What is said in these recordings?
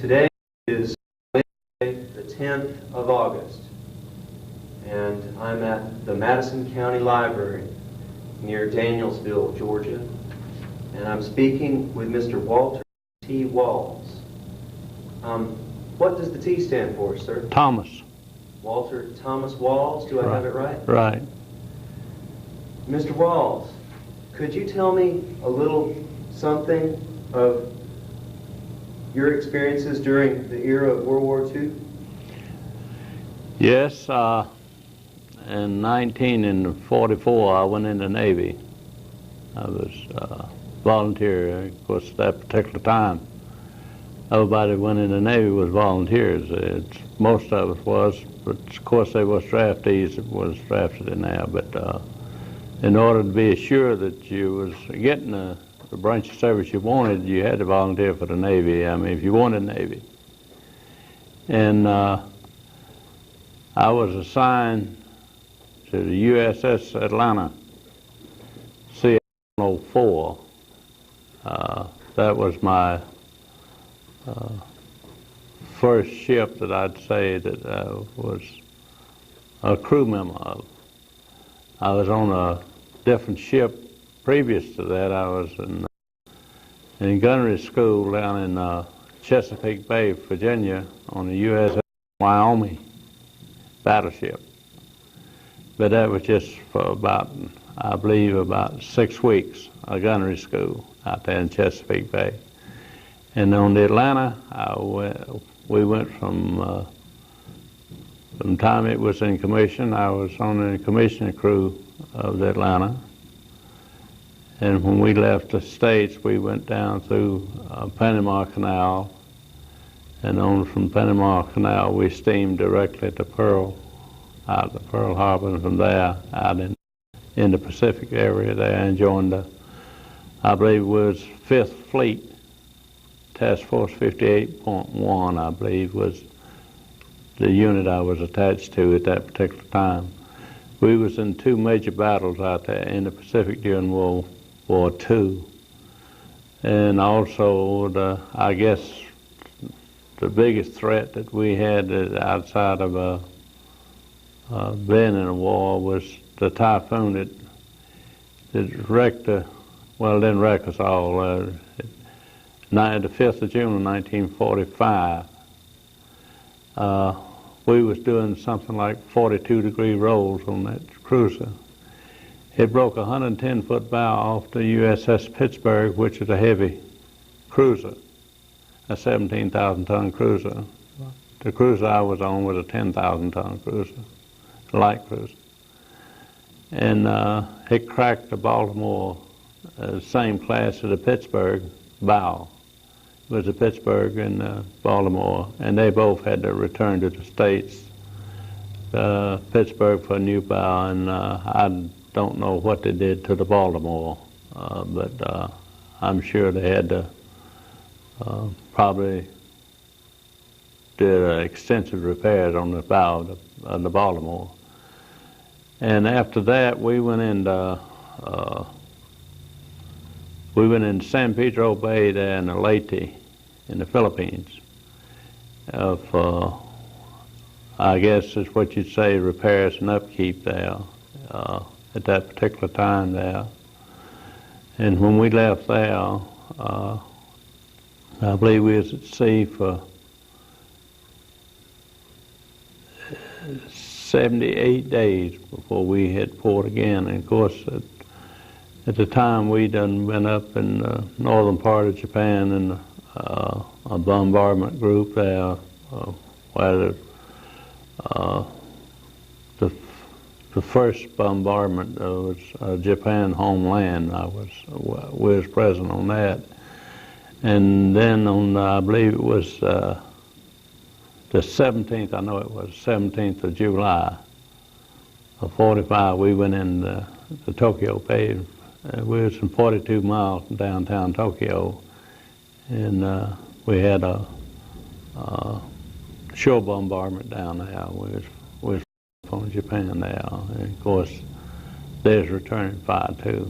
Today is Wednesday, the 10th of August, and I'm at the Madison County Library near Danielsville, Georgia, and I'm speaking with Mr. Walter T. Walls. What does the T stand for, sir? Thomas. Walter Thomas Walls, do I have it right? Right. Mr. Walls, could you tell me a little something of your experiences during the era of World War II? Yes, in 1944 I went in the Navy. I was volunteer. Of course, at that particular time, everybody went in the Navy was volunteers. Most of us was, but of course they was draftees that was drafted in there. But in order to be assured that you was getting the branch of service you wanted, you had to volunteer for the Navy. I mean, if you wanted Navy. And I was assigned to the USS Atlanta, C-04. That was my first ship that I'd say that I was a crew member of. I was on a different ship previous to that. I was in gunnery school down in Chesapeake Bay, Virginia, on the USS Wyoming battleship. But that was just for about, I believe, about 6 weeks, a gunnery school out there in Chesapeake Bay. And on the Atlanta, we went from the time it was in commission, I was on the commissioning crew of the Atlanta. And when we left the States, we went down through Panama Canal, and on from Panama Canal, we steamed directly to out to Pearl Harbor, and from there out in the Pacific area there, and joined the, I believe it was 5th Fleet, Task Force 58.1, I believe, was the unit I was attached to at that particular time. We was in 2 major battles out there in the Pacific during World War II. And also, I guess, the biggest threat that we had outside of being in a war was the typhoon that wrecked, well, it didn't wreck us all. The 5th of June of 1945, we was doing something like 42-degree rolls on that cruiser. It broke a 110-foot bow off the USS Pittsburgh, which is a heavy cruiser, a 17,000-ton cruiser. The cruiser I was on was a 10,000-ton cruiser, a light cruiser. And it cracked the Baltimore, same class as the Pittsburgh bow. It was the Pittsburgh and Baltimore, and they both had to return to the States. Pittsburgh for a new bow, and I don't know what they did to the Baltimore, but I'm sure they had to probably did extensive repairs on the bow of the Baltimore. And after that, we went into San Pedro Bay there in Leyte in the Philippines. I guess is what you'd say, repairs and upkeep there at that particular time there. And when we left there, I believe we was at sea for 78 days before we hit port again. And of course, at the time we'd done been up in the northern part of Japan in a bombardment group there, where the first bombardment was Japan homeland. We was present on that. And then on, I believe it was the 17th, I know it was 17th of July of 45, we went in the Tokyo Bay. We was in 42 miles from downtown Tokyo, and we had a shore bombardment down there. We was on Japan there, and of course they was returning fire too,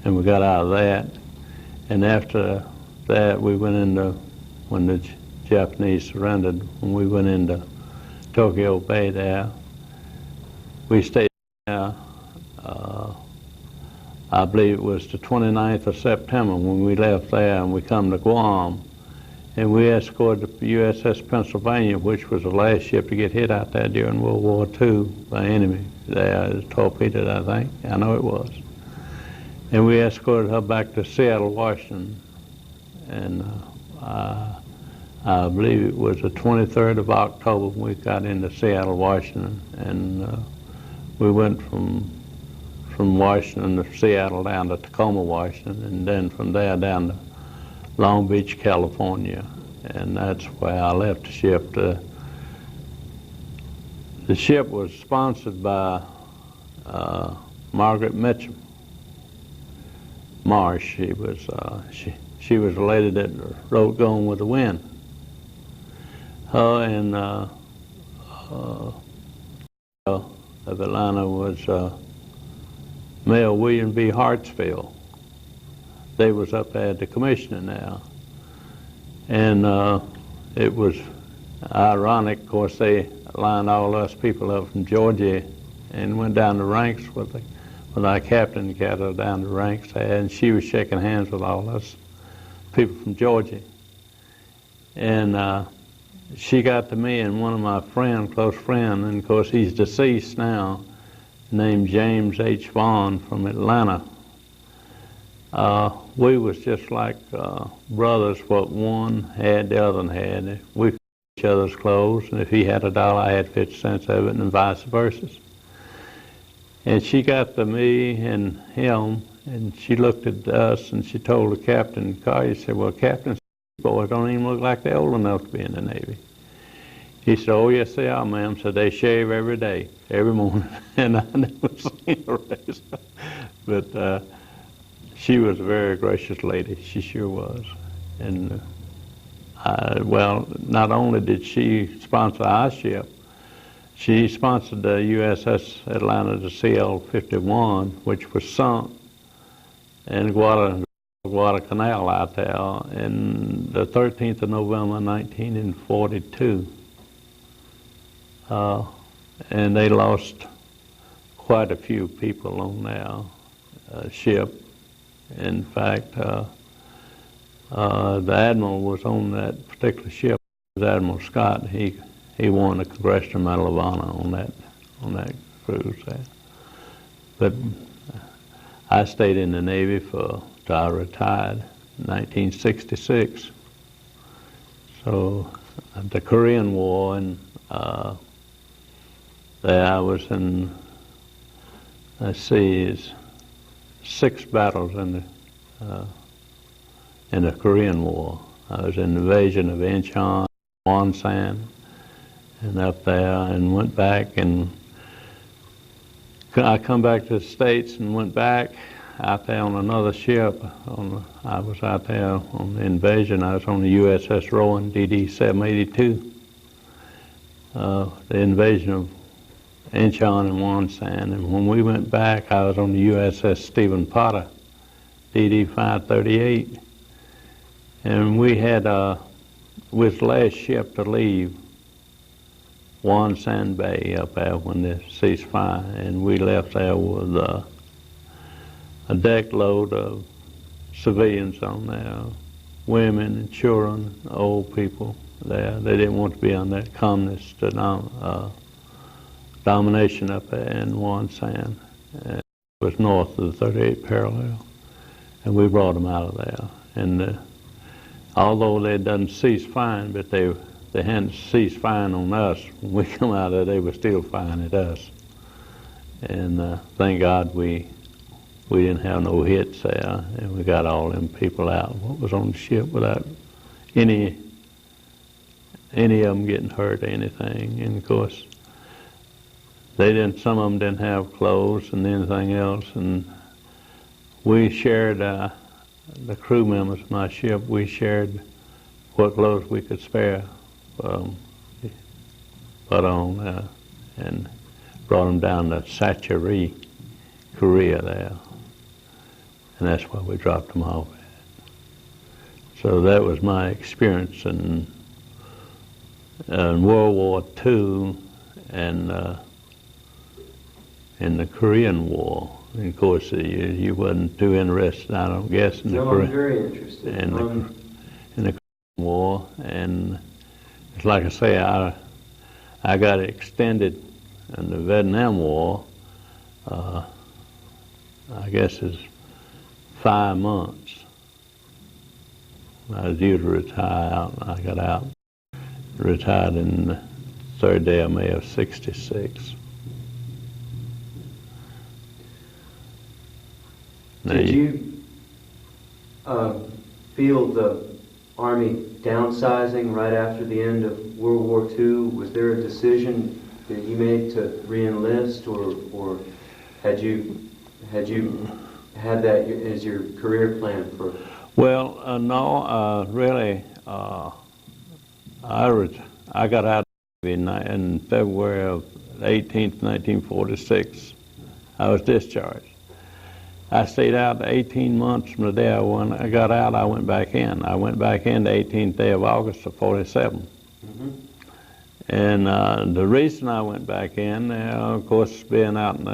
and we got out of that. And after that, we went into when the Japanese surrendered, when we went into Tokyo Bay there. We stayed there, I believe it was the 29th of September when we left there, and we come to Guam. And we escorted the USS Pennsylvania, which was the last ship to get hit out there during World War II by enemy. There, it was torpedoed, I think. I know it was. And we escorted her back to Seattle, Washington. And I believe it was the 23rd of October when we got into Seattle, Washington. And we went from Washington to Seattle down to Tacoma, Washington, and then from there down to Long Beach, California, and that's where I left the ship. The ship was sponsored by Margaret Mitchell Marsh. She was a lady that wrote "Gone with the Wind." Her and of Atlanta was Mayor William B. Hartsfield. They was up there at the commissioner now. And it was ironic, of course, they lined all us people up from Georgia and went down the ranks with our captain, got her down the ranks there, and she was shaking hands with all us people from Georgia. And she got to me and one of my close friends, and of course he's deceased now, named James H. Vaughn from Atlanta. We was just like brothers. What one had, the other one had. We fit each other's clothes, and if he had $1, I had 50 cents of it, and vice versa. And she got to me and him, and she looked at us, and she told the captain in the car, he said, "Well, Captain, these boys don't even look like they're old enough to be in the Navy." He said, "Oh, yes, they are, ma'am." So they shave every day, every morning, and I never seen a race. But she was a very gracious lady. She sure was. And well, not only did she sponsor our ship, she sponsored the USS Atlanta, the CL-51, which was sunk in Guadalcanal out there on the 13th of November, 1942. And they lost quite a few people on their ship. In fact, the admiral was on that particular ship. It was Admiral Scott. He won the Congressional Medal of Honor on that cruise there. But I stayed in the Navy till I retired in 1966. So the Korean War, and there I was in, let's see, 6 battles in the Korean War. I was in the invasion of Incheon, Wonsan, and up there, and went back, and I come back to the States and went back out there on another ship. I was out there on the invasion. I was on the USS Rowan, DD-782. The invasion of Incheon and Wonsan, and when we went back, I was on the USS Stephen Potter, DD-538, and we was the last ship to leave Wonsan Bay up there when the ceasefire, and we left there with a deck load of civilians on there, women and children, old people there. They didn't want to be on that communist domination up there in Wonsan. And it was north of the 38th parallel, and we brought them out of there. And although they done cease firing, but they hadn't ceased firing on us. When we come out of there, they were still firing at us. And thank God we didn't have no hits there, and we got all them people out what was on the ship without any of them getting hurt or anything. And of course, some of them didn't have clothes and anything else, and we shared, the crew members of my ship, we shared what clothes we could spare, put on, and brought them down to Sacheri, Korea there, and that's where we dropped them off at. So that was my experience in World War II and in the Korean War. And of course, you wasn't too interested, I don't guess, in the I'm very interested. in the Korean War. And it's like I say, I got extended in the Vietnam War. I guess it's 5 months. I was due to retire out, and I got out. Retired in the 3rd day of May of '66. Did you feel the Army downsizing right after the end of World War II? Was there a decision that you made to re-enlist, or had you had that as your career plan for? Well, no, really. I got out in February of 18th, 1946. I was discharged. I stayed out 18 months from the day I got out. I went back in. I went back in the 18th day of August of '47. Mm-hmm. And the reason I went back in, of course, being out in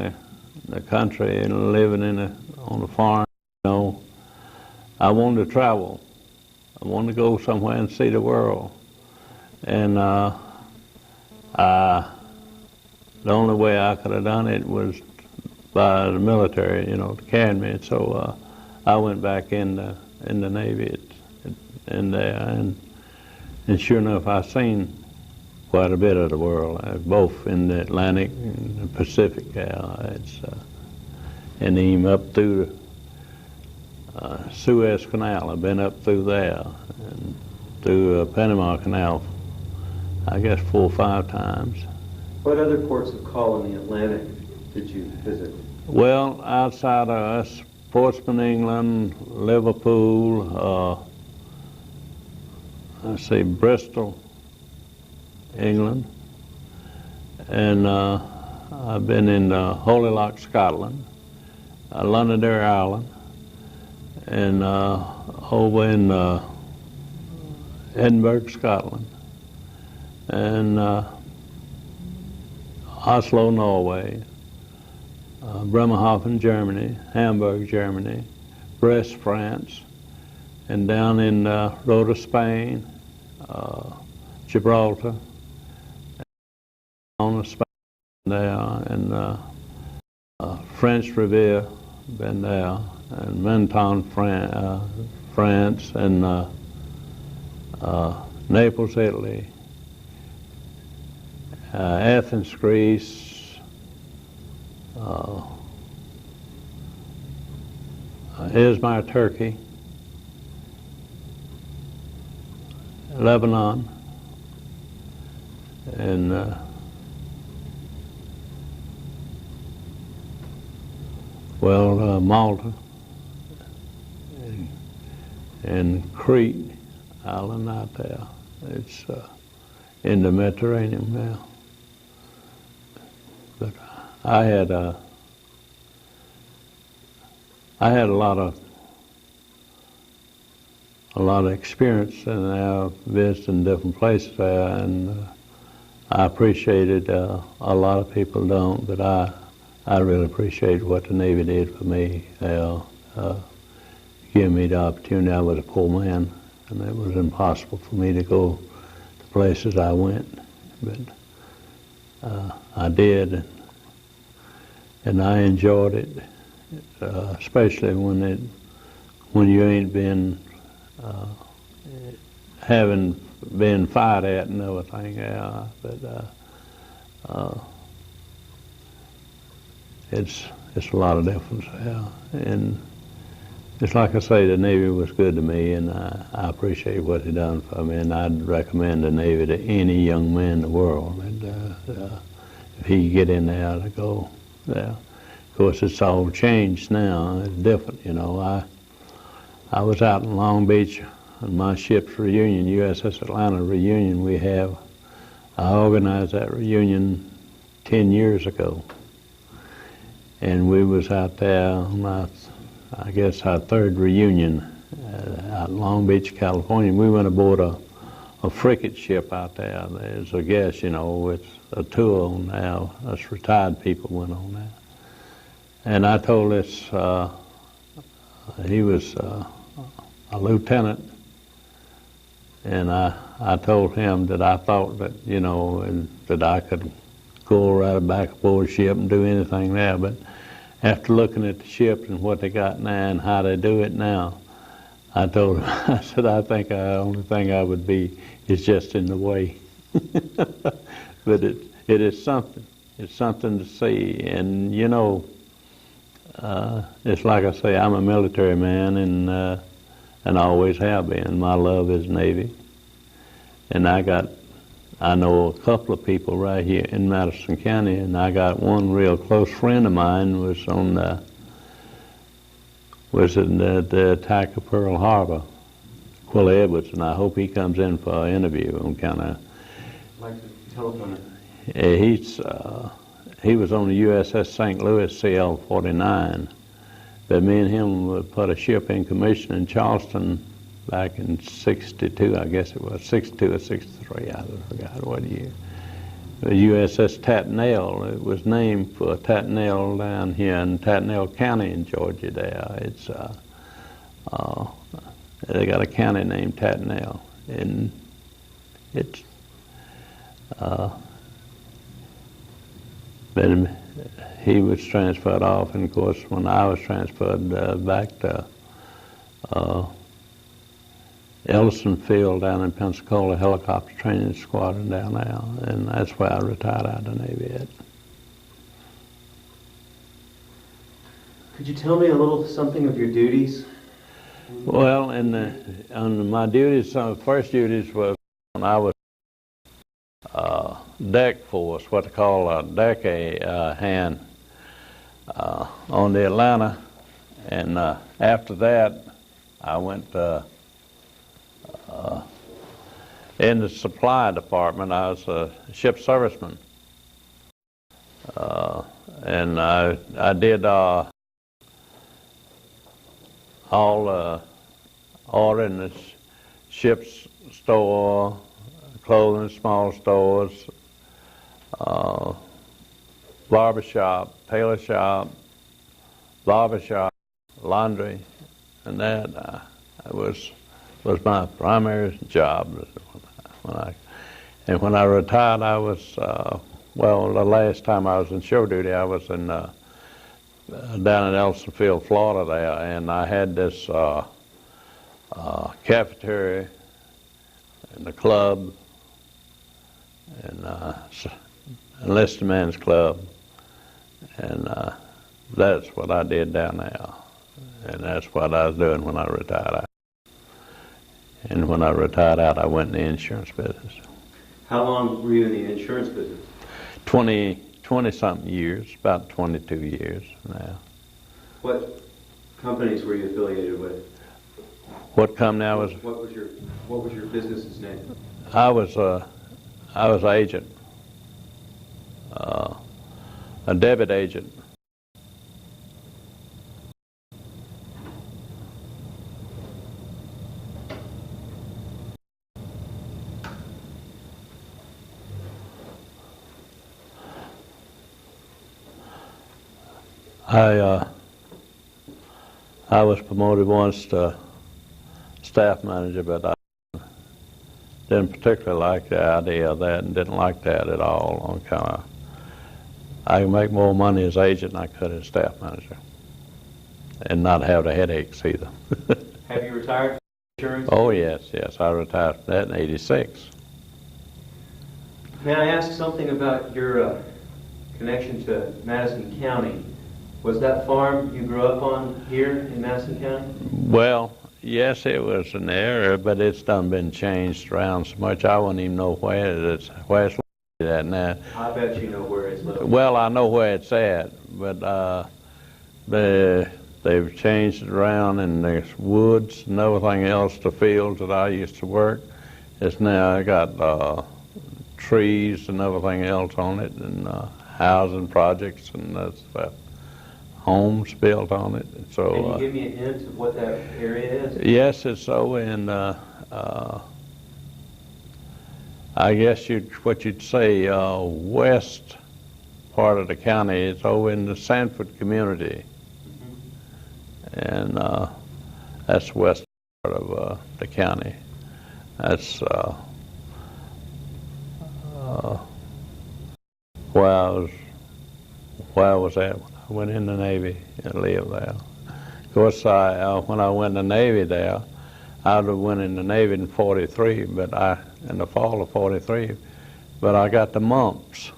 the country and living on the farm, you know, I wanted to travel. I wanted to go somewhere and see the world. And the only way I could have done it was by the military, you know, to carry me. So I went back in the Navy and sure enough, I seen quite a bit of the world, both in the Atlantic and the Pacific. And even up through the Suez Canal. I've been up through there and through Panama Canal, I guess 4 or 5 times. What other ports of call in the Atlantic did you visit? Well, outside of us, Portsmouth, England, Liverpool, Bristol, England, and I've been in Holy Loch, Scotland, Londonderry, Ireland, and over in Edinburgh, Scotland, and Oslo, Norway, Bremerhaven, Germany, Hamburg, Germany, Brest, France, and down in Rota, Spain, Gibraltar, on Spain there, and French Riviera, been there, and Menton, France, and Naples, Italy, Athens, Greece, Izmir, Turkey, Lebanon, and Malta, and Crete Island out there. It's in the Mediterranean now. But I had a lot of experience in visiting different places there, and I appreciated a lot of people don't, but I really appreciate what the Navy did for me. Giving me the opportunity. I was a poor man, and it was impossible for me to go to places I went, but I did, and I enjoyed it, especially when you ain't been having been fired at and everything. It's a lot of difference, and it's like I say, the Navy was good to me, and I appreciate what they done for me, and I'd recommend the Navy to any young man in the world. And if he get in there, to go there. Of course, it's all changed now. It's different, you know. I was out in Long Beach on my ship's reunion, USS Atlanta reunion we have. I organized that reunion 10 years ago, and we was out there on I guess our 3rd reunion out in Long Beach, California. We went aboard a frigate ship out there. There's a guest, you know, it's a tour on now. Us retired people went on there. And I told this, he was a lieutenant, and I told him that I thought that, you know, and that I could go right back aboard the ship and do anything there. But after looking at the ship and what they got now and how they do it now, I told him, I said, I think the only thing I would be is just in the way. But it is something. It's something to see. And, you know, it's like I say, I'm a military man, and I always have been. My love is Navy. And I know a couple of people right here in Madison County, and I got one real close friend of mine was in the attack of Pearl Harbor, Willie Edwards, and I hope he comes in for an interview and kind of. Like the telephone. He was on the USS St. Louis CL-49, but me and him put a ship in commission in Charleston back in '62, I guess it was, '62 or '63, I forgot what year. The USS Tattnall, it was named for Tattnall down here in Tattnall County in Georgia there. It's, they got a county named Tattnall, and it's, but he was transferred off, and of course when I was transferred back to Ellison Field down in Pensacola, helicopter training squadron down there, and that's where I retired out of the Navy at. Could you tell me a little something of your duties? Well, on my duties, first duties was when I was deck force, what they call a deck hand on the Atlanta, and after that I went in the supply department. I was a ship serviceman, and I did all ordering the ship's store, clothing, small stores, barber shop, tailor shop, barber shop, laundry, and that was my primary job. When I retired, I was, well, the last time I was in show duty, I was in down in Ellisonfield, Florida there, and I had this cafeteria and the club and enlisted men's club, and that's what I did down there, and that's what I was doing when I retired out. And when I retired out, I went in the insurance business. How long were you in the insurance business? 20-something years, about 22 years now. What companies were you affiliated with? What company I was? What was your business's name? I was agent, a debit agent. I was promoted once to staff manager, but I didn't particularly like the idea of that, and didn't like that at all. I can make more money as agent than I could as staff manager, and not have the headaches either. Have you retired from insurance? Oh yes, I retired from that in '86. May I ask something about your connection to Madison County? Was that farm you grew up on here in Madison County? Well, yes, it was an area, but it's done been changed around so much I wouldn't even know where it's located at now. I bet you know where it's located. Well, I know where it's at, but they've changed it around, and there's woods and everything else. The fields that I used to work, it's now got trees and everything else on it, and housing projects and that stuff. homes built on it. So, can you give me a hint of what that area is? Yes, it's over in, I guess what you'd say, west part of the county. It's over in the Sanford community. And that's west part of the county. That's where I was at when I went in the Navy and lived there. Of course, when I went in the Navy there, I would have went in the Navy in '43, but in the fall of '43, but I got the mumps.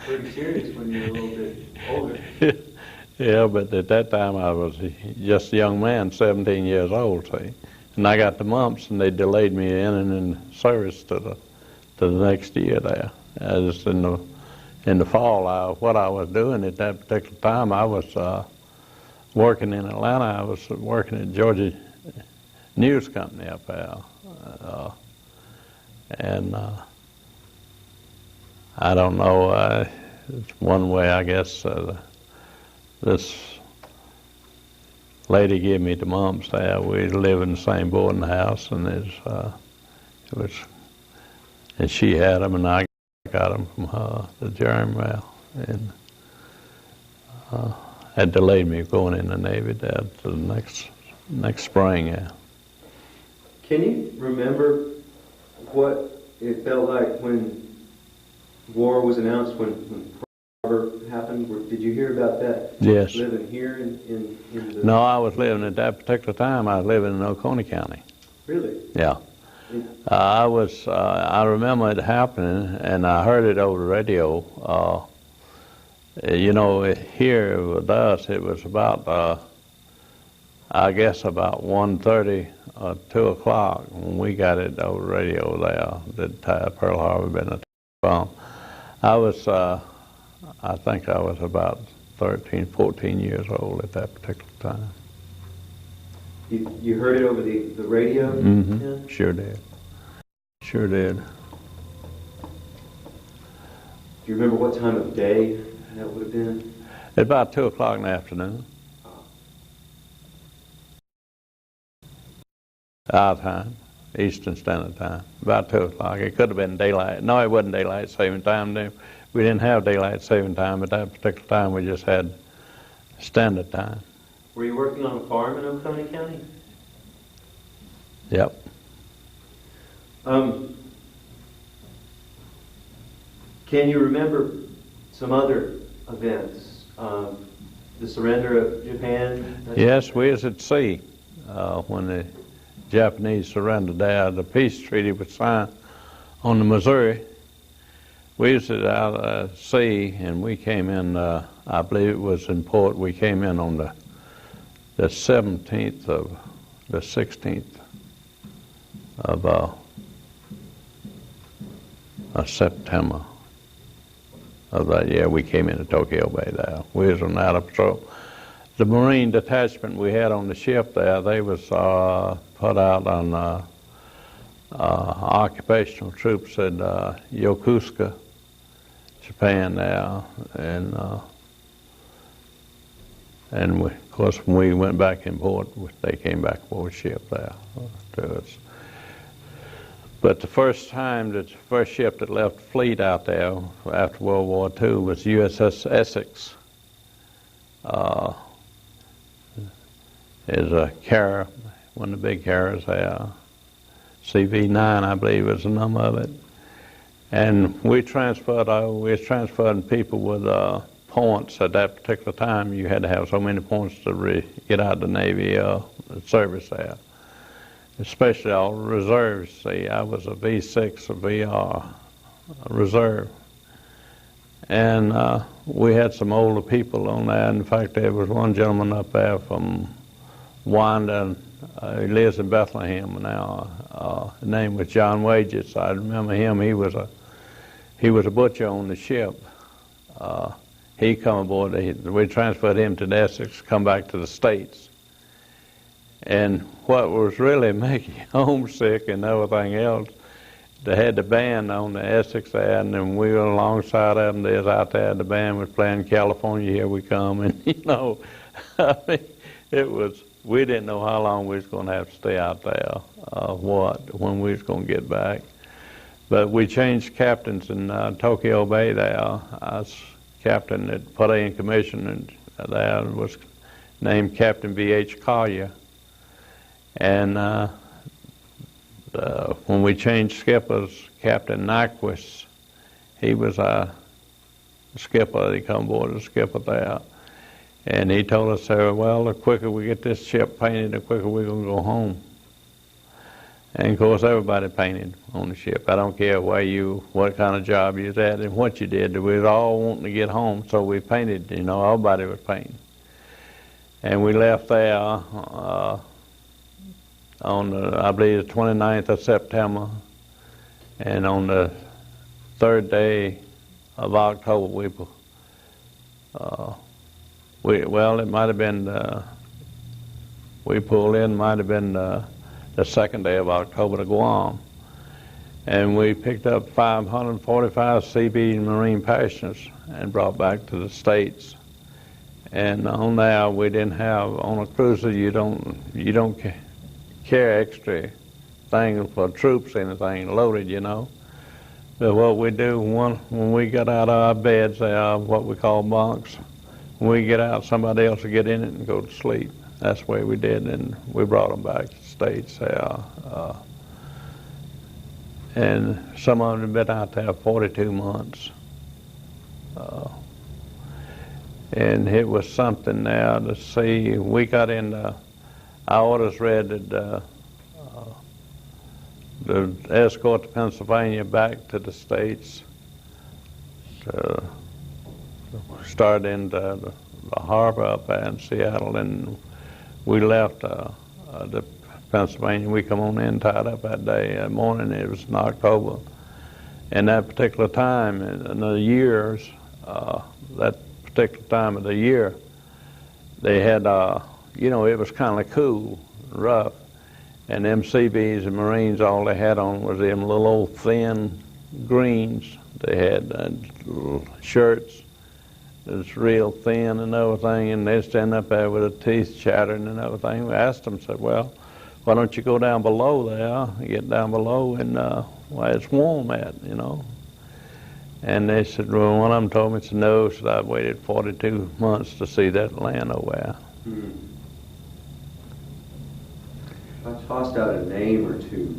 Pretty serious when you were a little bit older. Yeah, but at that time I was just a young man, 17 years old, see, and I got the mumps, and they delayed me in service to the next year there. As in the fall, what I was doing at that particular time, I was working in Atlanta. I was working at Georgia News Company up there, and I don't know. It's one way, I guess. This lady gave me the mumps there. We live in the same boarding house, and and she had them, and I got them from her, the germ well, and had delayed me going in the Navy there to the next spring. Yeah. Can you remember what it felt like when war was announced, when Pearl Harbor happened? Did you hear about that? Yes. Living here in the... No, I was living at that particular time. I was living in Oconee County. Really? Yeah. I remember it happening, and I heard it over the radio. Here with us, it was about, I guess, about 1:30 or 2 o'clock when we got it over the radio there that Pearl Harbor had been a bomb. I think I was about 13, 14 years old at that particular time. You heard it over the radio? Mm-hmm. Yeah? Sure did. Sure did. Do you remember what time of day that would have been? At about 2 o'clock in the afternoon. Our time, Eastern Standard Time, about 2 o'clock. It could have been daylight. No, it wasn't daylight saving time. We didn't have daylight saving time at that particular time. We just had standard time. Were you working on a farm in Oconee County? Yep. Can you remember some other events? The surrender of Japan? Yes, we was at sea when the Japanese surrendered there. The peace treaty was signed on the Missouri. We was out at sea, and we came in, I believe it was in port, we came in on the 17th of the 16th of September of that year. We came into Tokyo Bay there. We was on out of patrol. The Marine detachment we had on the ship there, they was put out on occupational troops at Yokosuka, Japan there, and of course when we went back in port, they came back aboard ship there to us. But the first ship that left the fleet out there after World War II was USS Essex. Is a carrier, one of the big carriers there. CV-9, I believe, is the number of it. And we was transferring people with points at that particular time. You had to have so many points to get out of the Navy service there. Especially all reserves. See, I was a V6, a VR, a reserve. And we had some older people on there. In fact, there was one gentleman up there from Wanda. He lives in Bethlehem now. His name was John Wages. I remember him. He was a butcher on the ship. He come aboard. We transferred him to the Essex, come back to the States. And what was really making you homesick and everything else, they had the band on the Essex ad, and we were alongside of them. They was out there, the band was playing California, Here We Come, and you know, I mean, we didn't know how long we was going to have to stay out there, when we was going to get back. But we changed captains in Tokyo Bay there. I was captain that put in commission, and there was named Captain B.H. Collier. And when we changed skippers, Captain Nyquist, he was our skipper. He come aboard as skipper there. And he told us, well, the quicker we get this ship painted, the quicker we're going to go home. And of course, everybody painted on the ship. I don't care what kind of job you was at and what you did. We was all wanting to get home, so we painted. You know, everybody was painting. And we left there on I believe the 29th of September, and on the 3rd day of October, well, it might have been, we pulled in, might have been the 2nd day of October to Guam. And we picked up 545 CB and Marine passengers and brought back to the States. And on there, we didn't have, on a cruiser, you don't carry extra things for troops, anything loaded, you know. But what we do, when we get out of our beds, they are what we call bunks. When we get out, somebody else will get in it and go to sleep. That's the way we did, and we brought them back to the States. And some of them have been out there 42 months. And it was something now to see. We got into, our orders read that the escort to Pennsylvania back to the States, to start into the harbor up there in Seattle, and we left the Pennsylvania. We come on in tied up that day morning. It was in October. And that particular time in the years, that particular time of the year, they had, you know, it was kind of cool, rough, and them CBs and Marines, all they had on was them little old thin greens. They had little shirts that was real thin and everything, and they'd stand up there with their teeth chattering and everything. We asked them, said, well, why don't you go down below there, get down below and where it's warm at, you know? And they said, well, one of them told me, said, no, said, I've waited 42 months to see that land over there. I tossed out a name or two.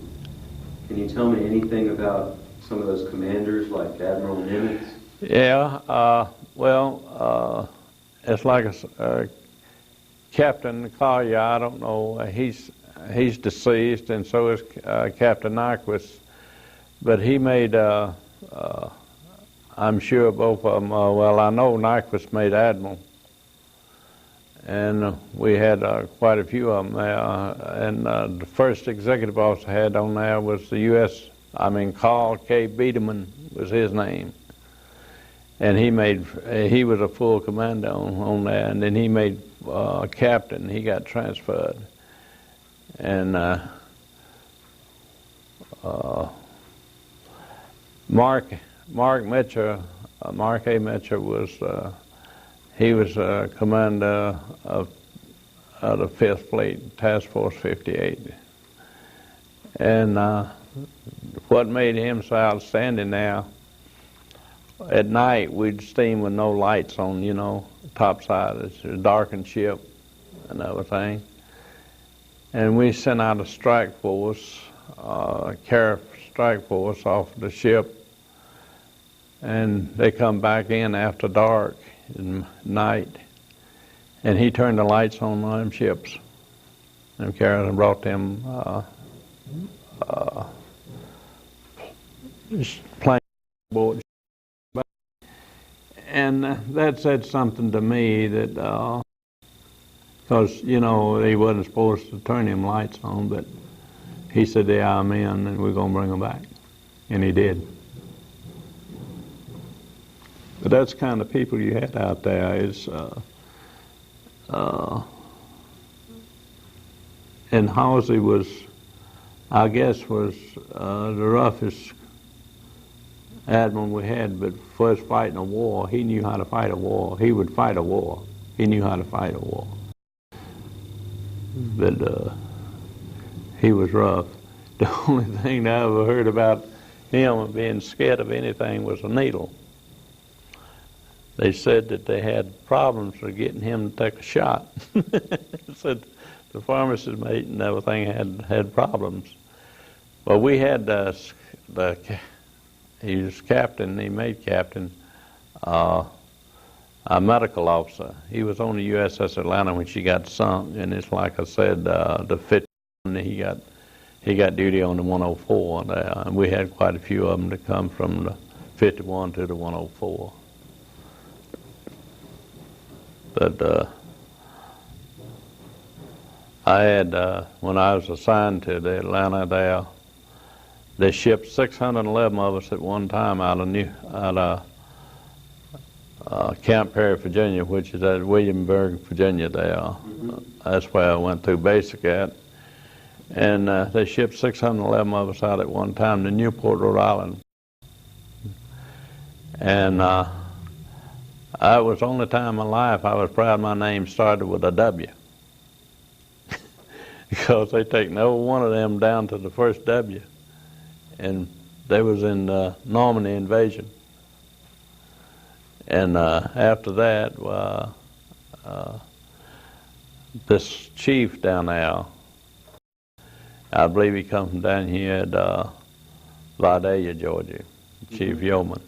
Can you tell me anything about some of those commanders, like Admiral Nimitz? Yeah, well, it's like Captain Collier, I don't know, he's deceased, and so is Captain Nyquist. But he made, I'm sure both of them, well, I know Nyquist made Admiral. And we had quite a few of them there. And the first executive officer I had on there was the Carl K. Biederman was his name. And he was a full commander on there. And then he made captain. He got transferred. And Mark Mitchell, Mark A. Mitchell was, he was commander of the 5th Fleet, Task Force 58. And what made him so outstanding now, at night we'd steam with no lights on, you know, topside. It's a darkened ship and everything. And we sent out a strike force, carry strike force off the ship, and they come back in after dark at night, and he turned the lights on them ships and carried and brought them planes aboard. And that said something to me that, because, you know, he wasn't supposed to turn them lights on, but he said, they are men, and we're going to bring them back. And he did. But that's the kind of people you had out there. And Halsey was I guess was the roughest admiral we had, but for us fighting a war, he knew how to fight a war. He would fight a war. He knew how to fight a war. But he was rough. The only thing I ever heard about him being scared of anything was a needle. They said that they had problems with getting him to take a shot. Said the pharmacist mate and everything had problems. But we had he was captain, he made captain, a medical officer. He was on the USS Atlanta when she got sunk, and it's like I said, the 50th, he got duty on the 104 there, and we had quite a few of them to come from the 51 to the 104. But I had, when I was assigned to the Atlanta there, they shipped 611 of us at one time out of Camp Perry, Virginia, which is at Williamsburg, Virginia there. Mm-hmm. That's where I went through basic at. And they shipped 611 of us out at one time to Newport, Rhode Island. And that was the only time in my life I was proud my name started with a W. Because they taken every one of them down to the first W. And they was in the Normandy invasion. And after that, this chief down there, I believe he come from down here at Vidalia, Georgia, Chief Yeoman.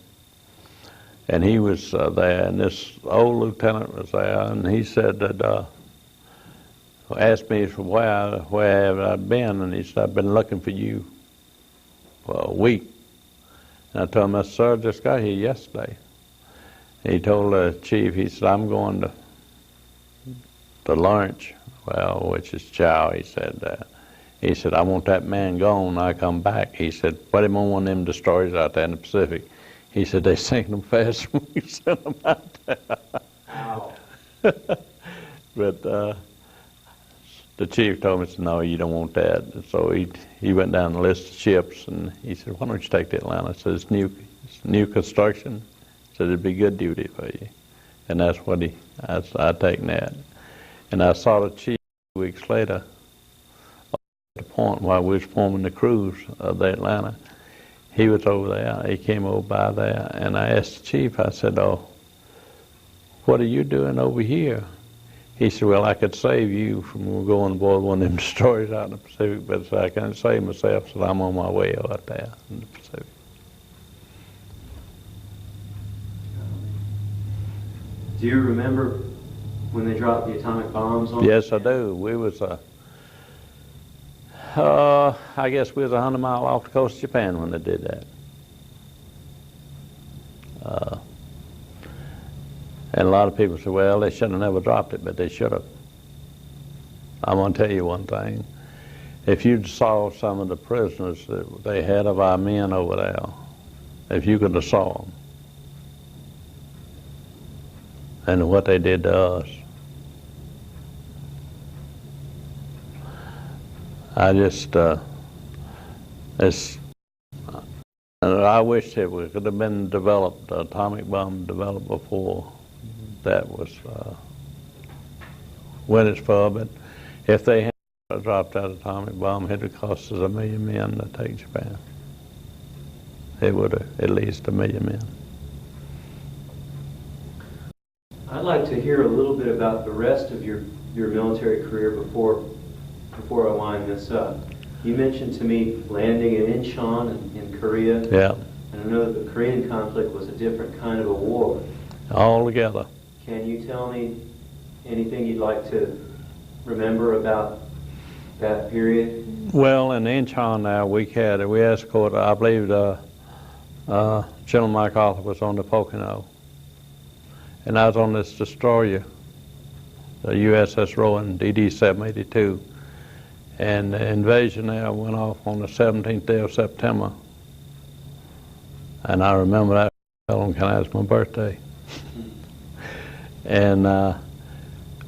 And he was there, and this old lieutenant was there, and he said that, asked me where have I been, and he said, I've been looking for you for a week. And I told him, sir, I just got here yesterday. He told the chief, he said, I'm going to lunch, well, which is chow, he said. He said, I want that man gone, I come back. He said, put him on one of them destroyers out there in the Pacific. He said, they sink them faster when we send them out there. Wow. But the chief told me, no, you don't want that. And so he went down the list of ships, and he said, why don't you take the Atlanta? I said, it's new construction. He said, it'd be good duty for you. And that's what I taken that. And I saw the chief 2 weeks later at the point while we was forming the cruise of the Atlanta. He was over there, he came over by there, and I asked the chief, I said, oh, what are you doing over here? He said, well, I could save you from going aboard one of them destroyers out in the Pacific, but I can't save myself, so I'm on my way out there in the Pacific. Do you remember when they dropped the atomic bombs on? Yes, I do. We was, I guess we was 100 miles off the coast of Japan when they did that. And a lot of people say, well, they should have never dropped it, but they should have. I'm going to tell you one thing. If you saw some of the prisoners that they had of our men over there, if you could have saw them, and what they did to us, I just, I wish it could have been developed, the atomic bomb developed before that was went as far, but if they had dropped that atomic bomb, it would cost us 1 million men to take Japan. It would have at least 1 million men. I'd like to hear a little bit about the rest of your military career before I wind this up. You mentioned to me landing in Incheon in Korea. Yeah. And I know that the Korean conflict was a different kind of a war. Altogether. Can you tell me anything you'd like to remember about that period? Well, in Incheon now, we escorted, I believe General MacArthur was on the Pocono. And I was on this destroyer, the USS Rowan, DD-782. And the invasion there went off on the 17th day of September. And I remember that was my birthday. And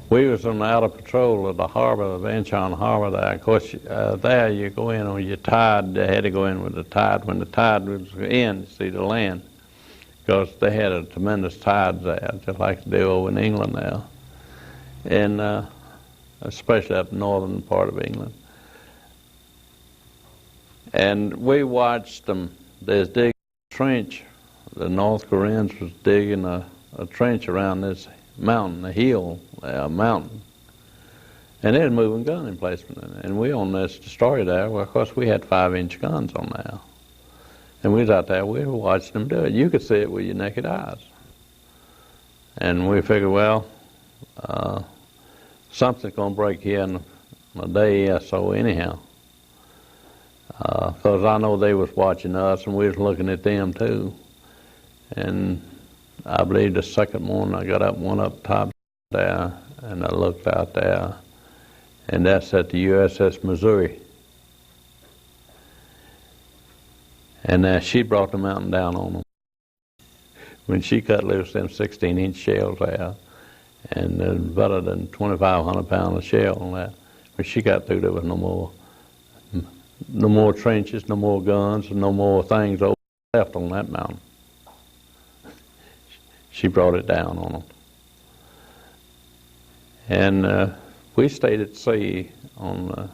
We was on the outer patrol of the harbor, of Incheon Harbor there. Of course, there you go in on your tide. They had to go in with the tide. When the tide was in, you see the land, because they had a tremendous tide there, just like they do over in England now, and especially up the northern part of England. And we watched them. They was digging a trench. The North Koreans was digging a trench around this mountain, a hill, a mountain. And they was moving gun emplacement in it. And we on this destroyer there, well, of course, we had 5-inch guns on there. And we was out there, we were watching them do it. You could see it with your naked eyes. And we figured, well, something's going to break here in a day or so anyhow. Because I know they was watching us and we was looking at them too. And I believe the second morning I got up, went up top there, and I looked out there, and that's at the USS Missouri. And she brought the mountain down on them. When she cut loose them 16-inch shells there, and it was better than 2,500 pounds of shell on that. When she got through, there was no more trenches, no more guns, and no more things left on that mountain. She brought it down on them. And we stayed at sea on the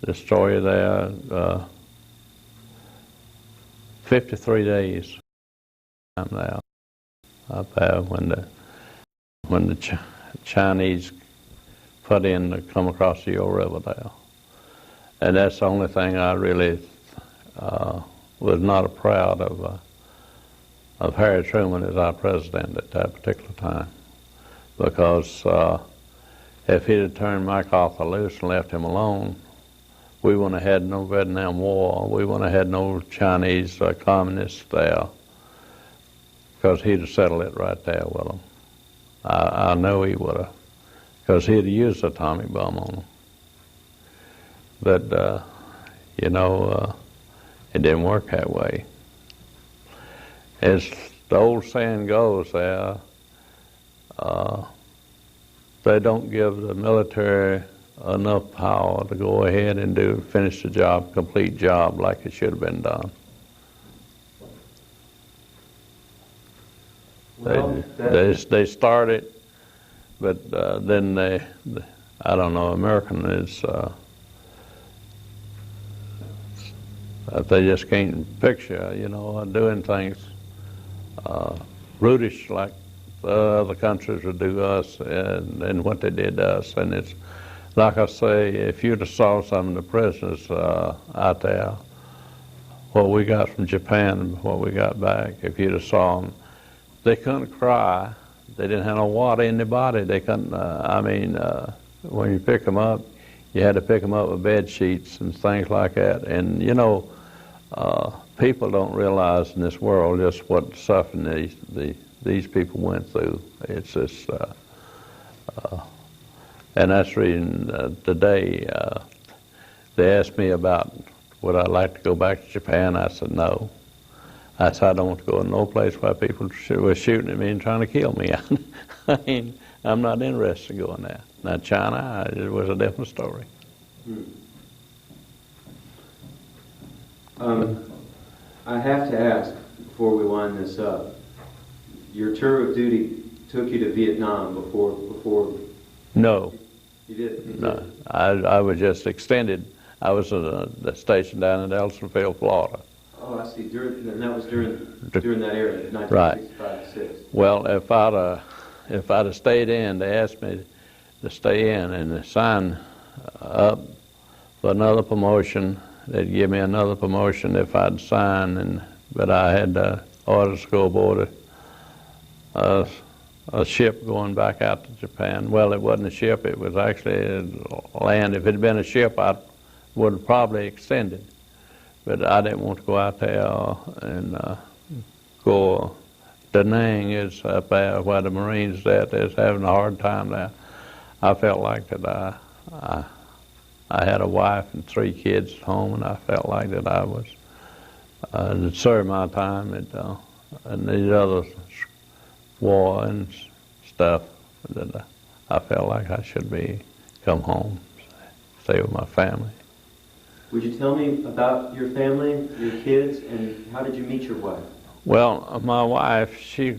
destroyer there 53 days. I'm there up there when the Chinese put in to come across the Yo River there. And that's the only thing I really was not proud of Harry Truman as our president at that particular time, because if he'd have turned MacArthur loose and left him alone, we wouldn't have had no Vietnam War, we wouldn't have had no Chinese communists there, because he'd have settled it right there with them. I know he would have, because he'd have used the atomic bomb on them. But, you know, it didn't work that way. As the old saying goes there, they don't give the military enough power to go ahead and finish the job, complete job like it should have been done. Well, they started, but then I don't know, American is, they just can't picture, you know, doing things brutish like the other countries would do us and what they did to us. And it's, like I say, if you'd have saw some of the prisoners out there, what we got from Japan and what we got back, if you'd have saw them, they couldn't cry. They didn't have no water in their body. They couldn't, when you pick them up, you had to pick them up with bed sheets and things like that. And, you know, people don't realize in this world just what suffering these people went through. It's just, and that's reason today they asked me about would I like to go back to Japan. I said no. I said I don't want to go to no place where people were shooting at me and trying to kill me. I mean, I'm not interested in going there. Now China, it was a different story. I have to ask, before we wind this up, your tour of duty took you to Vietnam before? No. You didn't? No. I was just extended. I was at the station down in Ellisonville, Florida. Oh, I see. And that was during that era, 1965 right. to 6. Well, if I'd have stayed in, they asked me to stay in and sign up for another promotion. They'd give me another promotion if I'd sign, but I had to order to go aboard a ship going back out to Japan. Well, it wasn't a ship, it was actually land. If it had been a ship, I would have probably extended. But I didn't want to go out there and go. Da Nang is up there where the Marines is having a hard time there. I felt like that I had a wife and 3 kids at home, and I felt like that I was to serve my time and these other war and stuff. That I felt like I should come home, stay with my family. Would you tell me about your family, your kids, and how did you meet your wife? Well, my wife, she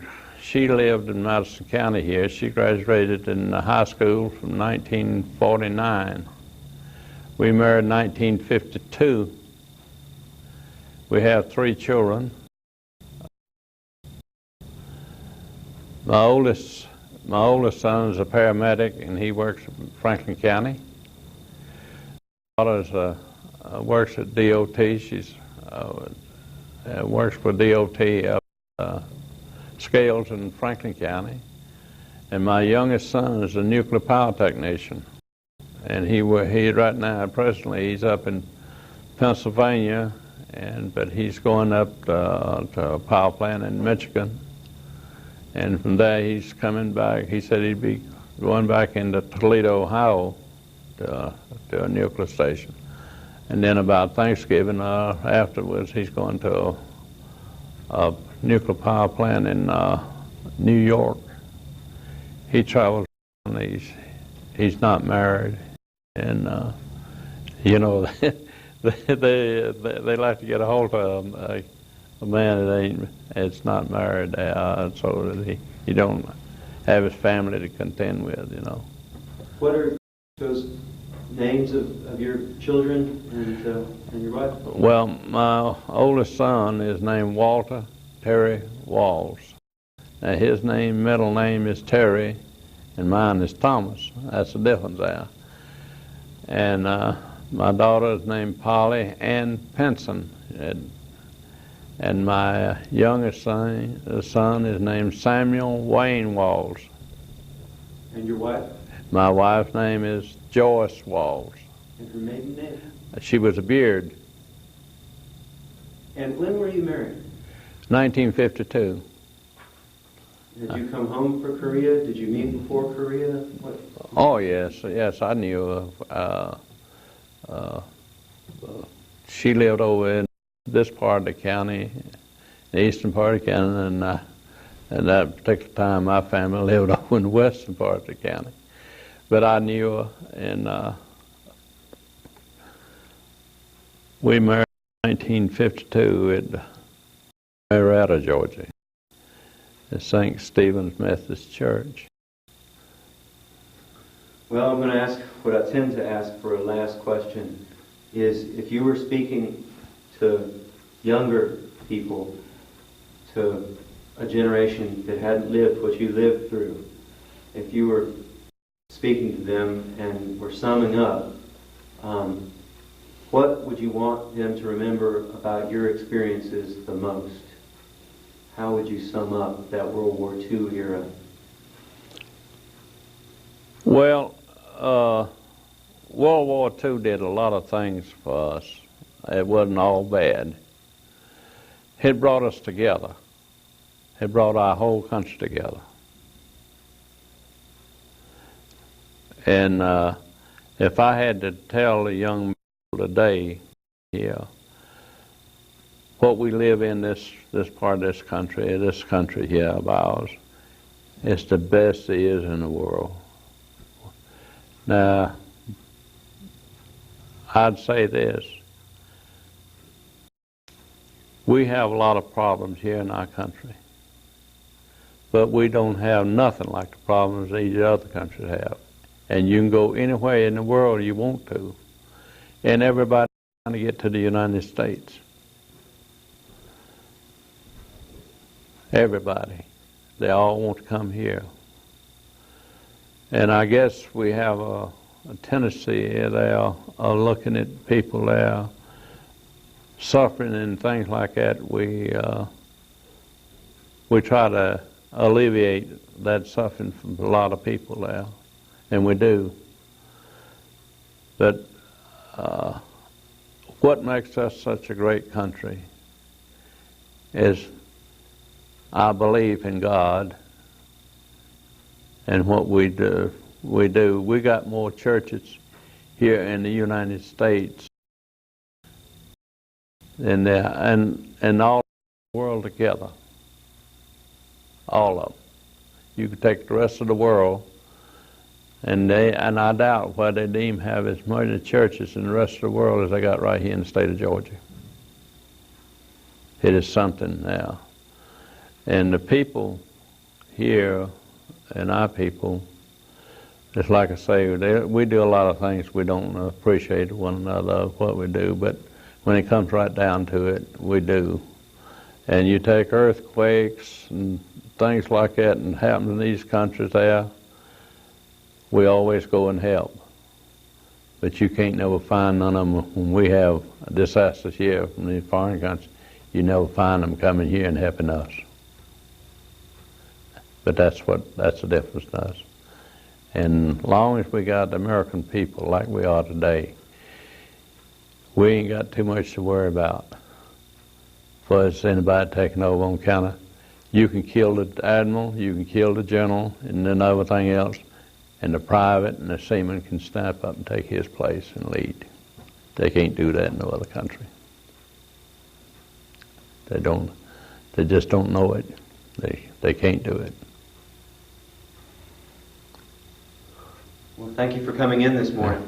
lived in Madison County here. She graduated in high school from 1949. We married in 1952. We have 3 children. My oldest son is a paramedic, and he works in Franklin County. My daughter works at DOT. She's works for DOT scales in Franklin County. And my youngest son is a nuclear power technician. And he right now, presently, he's up in Pennsylvania, but he's going up to a power plant in Michigan. And from there, he's coming back. He said he'd be going back into Toledo, Ohio, to a nuclear station. And then about Thanksgiving, afterwards, he's going to a nuclear power plant in New York. He travels, and he's not married. And, you know, they like to get a hold of a man that's not married, so that he don't have his family to contend with, you know. What are those names of your children and your wife? Well, my oldest son is named Walter Terry Walls. Now his middle name is Terry, and mine is Thomas. That's the difference there. And my daughter is named Polly Ann Penson, and my youngest son is named Samuel Wayne Walls. And your wife? My wife's name is Joyce Walls. And her maiden name? She was a Beard. And when were you married? 1952. Did you come home for Korea? Did you meet before Korea? What? Oh, yes, I knew she lived over in this part of the county, the eastern part of the county, and at that particular time my family lived over in the western part of the county. But I knew her, and we married in 1952 at Marietta, Georgia, at St. Stephen's Methodist Church. Well, I'm going to ask what I tend to ask for a last question, is if you were speaking to younger people, to a generation that hadn't lived what you lived through, if you were speaking to them and were summing up, what would you want them to remember about your experiences the most? How would you sum up that World War II era? Well, World War II did a lot of things for us. It wasn't all bad. It brought us together. It brought our whole country together. And if I had to tell the young people today, what we live in this part of this country here of ours, it's the best there is in the world. Now, I'd say this. We have a lot of problems here in our country, but we don't have nothing like the problems these other countries have. And you can go anywhere in the world you want to, and everybody's trying to get to the United States. Everybody. They all want to come here. And I guess we have a tendency there of looking at people there suffering and things like that. We try to alleviate that suffering from a lot of people there, and we do. But what makes us such a great country is our belief in God and what we do. We got more churches here in the United States than there, and all the world together. All of them. You could take the rest of the world And I doubt why they deem have as many churches in the rest of the world as they got right here in the state of Georgia. It is something now. And the people here, and our people, it's like I say, we do a lot of things we don't appreciate one another of what we do, but when it comes right down to it, we do. And you take earthquakes and things like that and happen in these countries there, we always go and help. But you can't never find none of them when we have disasters here from these foreign countries. You never find them coming here and helping us. But that's the difference to us. And as long as we got the American people like we are today, we ain't got too much to worry about. For us, anybody taking over on counter, you can kill the admiral, you can kill the general, and then everything else, and the private and the seaman can step up and take his place and lead. They can't do that in no other country. They just don't know it. They can't do it. Well, thank you for coming in this morning.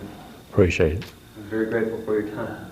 Appreciate it. I'm very grateful for your time.